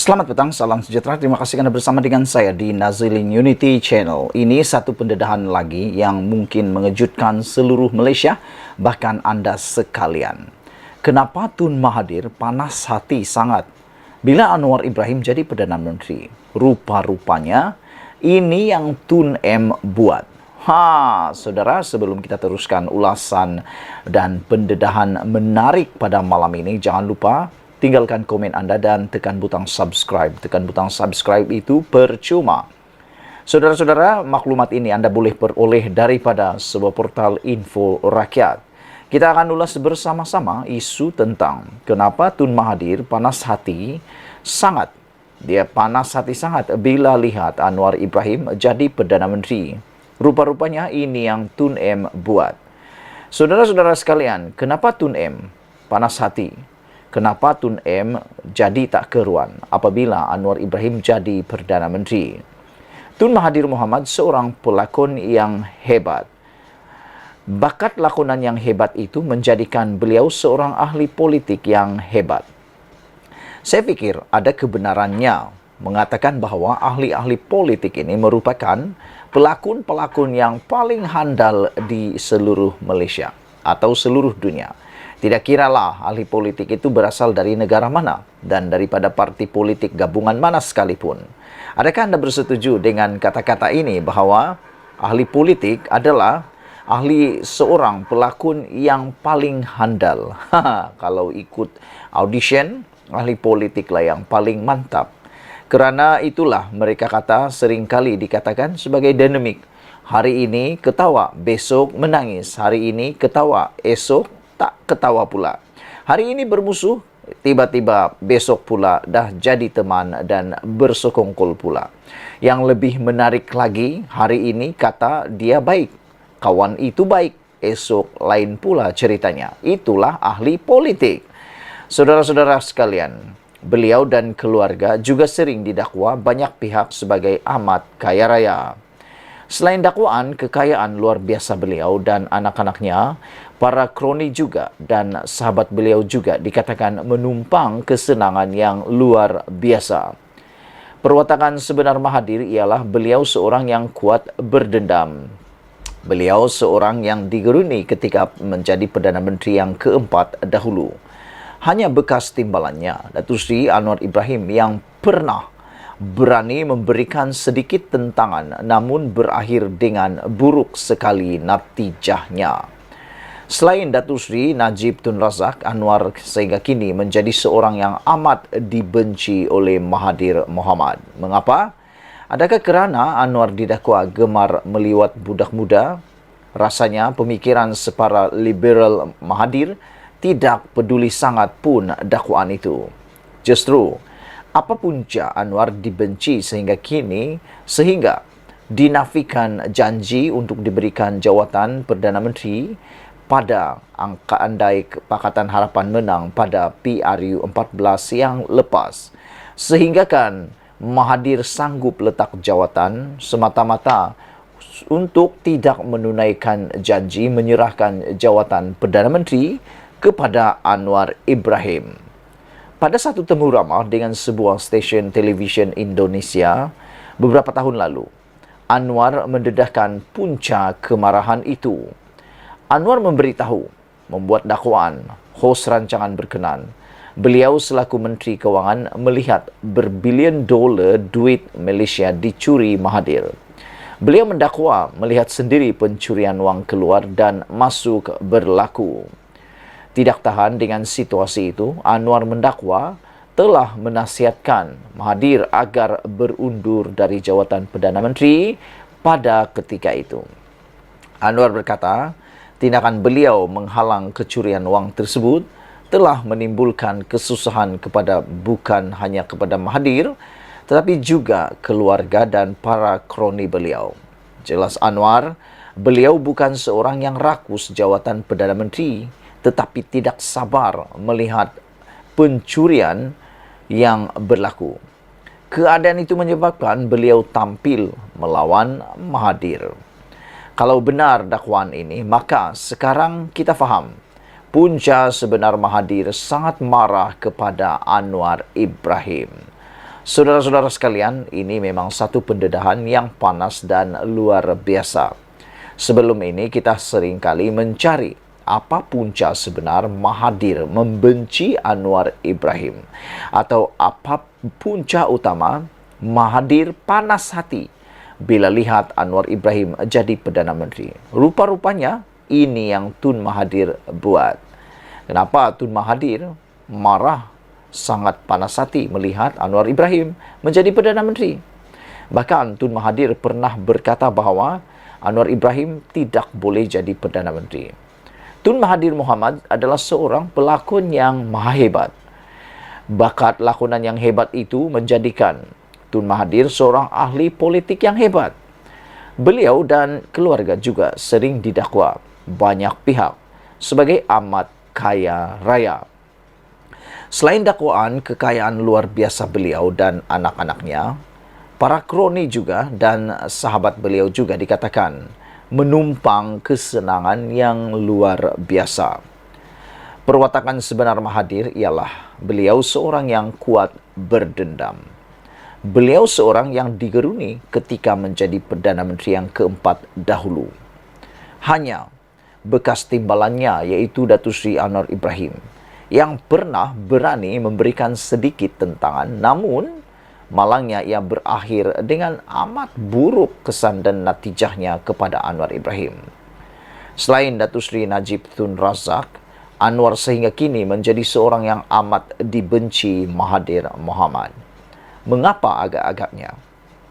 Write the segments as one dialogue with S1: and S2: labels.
S1: Selamat petang, salam sejahtera. Terima kasih Anda bersama dengan saya di Nazilin Unity Channel. Ini satu pendedahan lagi yang mungkin mengejutkan seluruh Malaysia, bahkan Anda sekalian. Kenapa Tun Mahathir panas hati sangat bila Anwar Ibrahim jadi Perdana Menteri? Rupa-rupanya ini yang Tun M buat. Saudara, sebelum kita teruskan ulasan dan pendedahan menarik pada malam ini, jangan lupa tinggalkan komen Anda dan tekan butang subscribe. Tekan butang subscribe itu percuma. Saudara-saudara, maklumat ini Anda boleh peroleh daripada sebuah portal info rakyat. Kita akan ulas bersama-sama isu tentang kenapa Tun Mahathir panas hati sangat. Dia panas hati sangat bila lihat Anwar Ibrahim jadi Perdana Menteri. Rupa-rupanya ini yang Tun M buat. Saudara-saudara sekalian, kenapa Tun M panas hati? Kenapa Tun M jadi tak keruan apabila Anwar Ibrahim jadi Perdana Menteri? Tun Mahathir Mohamad seorang pelakon yang hebat. Bakat lakonan yang hebat itu menjadikan beliau seorang ahli politik yang hebat. Saya pikir ada kebenarannya mengatakan bahawa ahli-ahli politik ini merupakan pelakon-pelakon yang paling handal di seluruh Malaysia atau seluruh dunia. Tidak kiralah ahli politik itu berasal dari negara mana dan daripada parti politik gabungan mana sekalipun. Adakah Anda bersetuju dengan kata-kata ini bahawa ahli politik adalah ahli seorang pelakon yang paling handal? Kalau ikut audition, ahli politiklah yang paling mantap. Kerana itulah mereka kata seringkali dikatakan sebagai dinamik. Hari ini ketawa, besok menangis. Hari ini ketawa, esok tak ketawa pula. Hari ini bermusuh, tiba-tiba besok pula dah jadi teman dan bersekongkol pula. Yang lebih menarik lagi, hari ini kata dia baik. Kawan itu baik, esok lain pula ceritanya. Itulah ahli politik. Saudara-saudara sekalian, beliau dan keluarga juga sering didakwa banyak pihak sebagai amat kaya raya. Selain dakwaan kekayaan luar biasa beliau dan anak-anaknya, para kroni juga dan sahabat beliau juga dikatakan menumpang kesenangan yang luar biasa. Perwatakan sebenar Mahathir ialah beliau seorang yang kuat berdendam. Beliau seorang yang digeruni ketika menjadi Perdana Menteri yang keempat dahulu. Hanya bekas timbalannya, Datuk Seri Anwar Ibrahim yang pernah berani memberikan sedikit tentangan namun berakhir dengan buruk sekali natijahnya. Selain Datuk Seri Najib Tun Razak, Anwar sehingga kini menjadi seorang yang amat dibenci oleh Mahathir Mohamad. Mengapa? Adakah kerana Anwar didakwa gemar meliwat budak muda? Rasanya pemikiran separa liberal Mahathir tidak peduli sangat pun dakwaan itu. Justru, apa punca Anwar dibenci sehingga kini sehingga dinafikan janji untuk diberikan jawatan Perdana Menteri pada angka andai Pakatan Harapan menang pada PRU 14 yang lepas. Sehingga kan Mahathir sanggup letak jawatan semata-mata untuk tidak menunaikan janji menyerahkan jawatan Perdana Menteri kepada Anwar Ibrahim. Pada satu temu ramah dengan sebuah stesen televisyen Indonesia beberapa tahun lalu, Anwar mendedahkan punca kemarahan itu. Anwar memberitahu, membuat dakwaan, hos rancangan berkenan. Beliau selaku Menteri Kewangan melihat berbilion dolar duit Malaysia dicuri Mahathir. Beliau mendakwa melihat sendiri pencurian wang keluar dan masuk berlaku. Tidak tahan dengan situasi itu, Anwar mendakwa telah menasihatkan Mahathir agar berundur dari jawatan Perdana Menteri pada ketika itu. Anwar berkata, tindakan beliau menghalang kecurian wang tersebut telah menimbulkan kesusahan bukan hanya kepada Mahathir, tetapi juga keluarga dan para kroni beliau. Jelas Anwar, beliau bukan seorang yang rakus jawatan Perdana Menteri, tetapi tidak sabar melihat pencurian yang berlaku. Keadaan itu menyebabkan beliau tampil melawan Mahathir. Kalau benar dakwaan ini, maka sekarang kita faham punca sebenar Mahathir sangat marah kepada Anwar Ibrahim. Saudara-saudara sekalian, ini memang satu pendedahan yang panas dan luar biasa. Sebelum ini kita seringkali mencari apa punca sebenar Mahathir membenci Anwar Ibrahim, atau apa punca utama Mahathir panas hati bila lihat Anwar Ibrahim jadi Perdana Menteri. Rupa-rupanya ini yang Tun Mahathir buat. Kenapa Tun Mahathir marah, sangat panas hati melihat Anwar Ibrahim menjadi Perdana Menteri? Bahkan Tun Mahathir pernah berkata bahawa Anwar Ibrahim tidak boleh jadi Perdana Menteri. Tun Mahathir Mohamad adalah seorang pelakon yang maha hebat. Bakat lakonan yang hebat itu menjadikan Tun Mahathir seorang ahli politik yang hebat. Beliau dan keluarga juga sering didakwa banyak pihak sebagai amat kaya raya. Selain dakwaan kekayaan luar biasa beliau dan anak-anaknya, para kroni juga dan sahabat beliau juga dikatakan menumpang kesenangan yang luar biasa. Perwatakan sebenar Mahathir ialah beliau seorang yang kuat berdendam. Beliau seorang yang digeruni ketika menjadi Perdana Menteri yang keempat dahulu. Hanya bekas timbalannya iaitu Datuk Seri Anwar Ibrahim yang pernah berani memberikan sedikit tentangan, namun malangnya ia berakhir dengan amat buruk kesan dan natijahnya kepada Anwar Ibrahim. Selain Datuk Seri Najib Tun Razak, Anwar sehingga kini menjadi seorang yang amat dibenci Mahathir Mohamad. Mengapa agak-agaknya?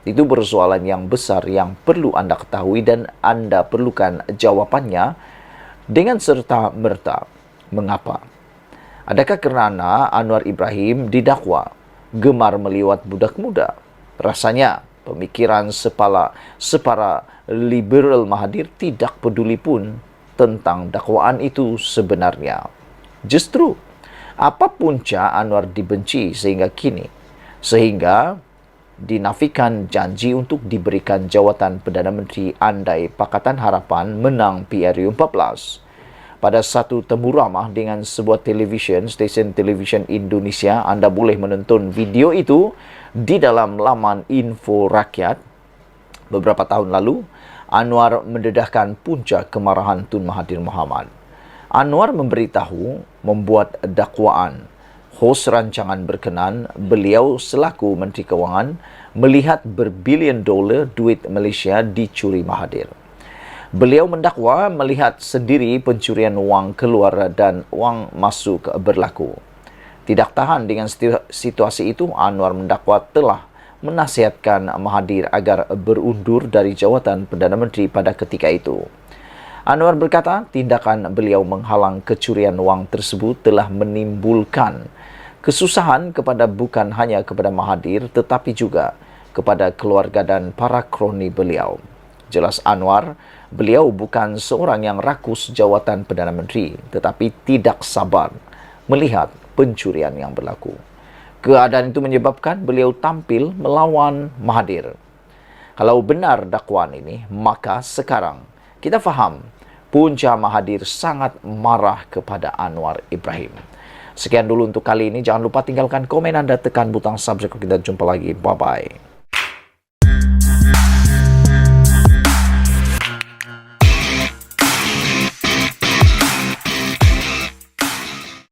S1: Itu persoalan yang besar yang perlu anda ketahui dan anda perlukan jawapannya dengan serta-merta. Mengapa? Adakah kerana Anwar Ibrahim didakwa gemar meliwat budak muda? Rasanya pemikiran separa liberal Mahathir tidak peduli pun tentang dakwaan itu sebenarnya. Justru, apa punca Anwar dibenci sehingga kini? Sehingga dinafikan janji untuk diberikan jawatan Perdana Menteri andai Pakatan Harapan menang PRU 14. Pada satu temu ramah dengan sebuah stesen televisyen Indonesia, anda boleh menonton video itu di dalam laman Info Rakyat. Beberapa tahun lalu, Anwar mendedahkan punca kemarahan Tun Mahathir Mohamad. Anwar memberitahu membuat dakwaan. Hos rancangan berkenan, beliau selaku Menteri Kewangan melihat berbilion dolar duit Malaysia dicuri Mahathir. Beliau mendakwa melihat sendiri pencurian wang keluar dan wang masuk berlaku. Tidak tahan dengan situasi itu, Anwar mendakwa telah menasihatkan Mahathir agar berundur dari jawatan Perdana Menteri pada ketika itu. Anwar berkata, tindakan beliau menghalang kecurian wang tersebut telah menimbulkan kesusahan bukan hanya kepada Mahathir tetapi juga kepada keluarga dan para kroni beliau. Jelas Anwar, beliau bukan seorang yang rakus jawatan Perdana Menteri, tetapi tidak sabar melihat pencurian yang berlaku. Keadaan itu menyebabkan beliau tampil melawan Mahathir. Kalau benar dakwaan ini, maka sekarang kita faham punca Mahathir sangat marah kepada Anwar Ibrahim. Sekian dulu untuk kali ini. Jangan lupa tinggalkan komen anda, tekan butang subscribe. Kita jumpa lagi. Bye-bye.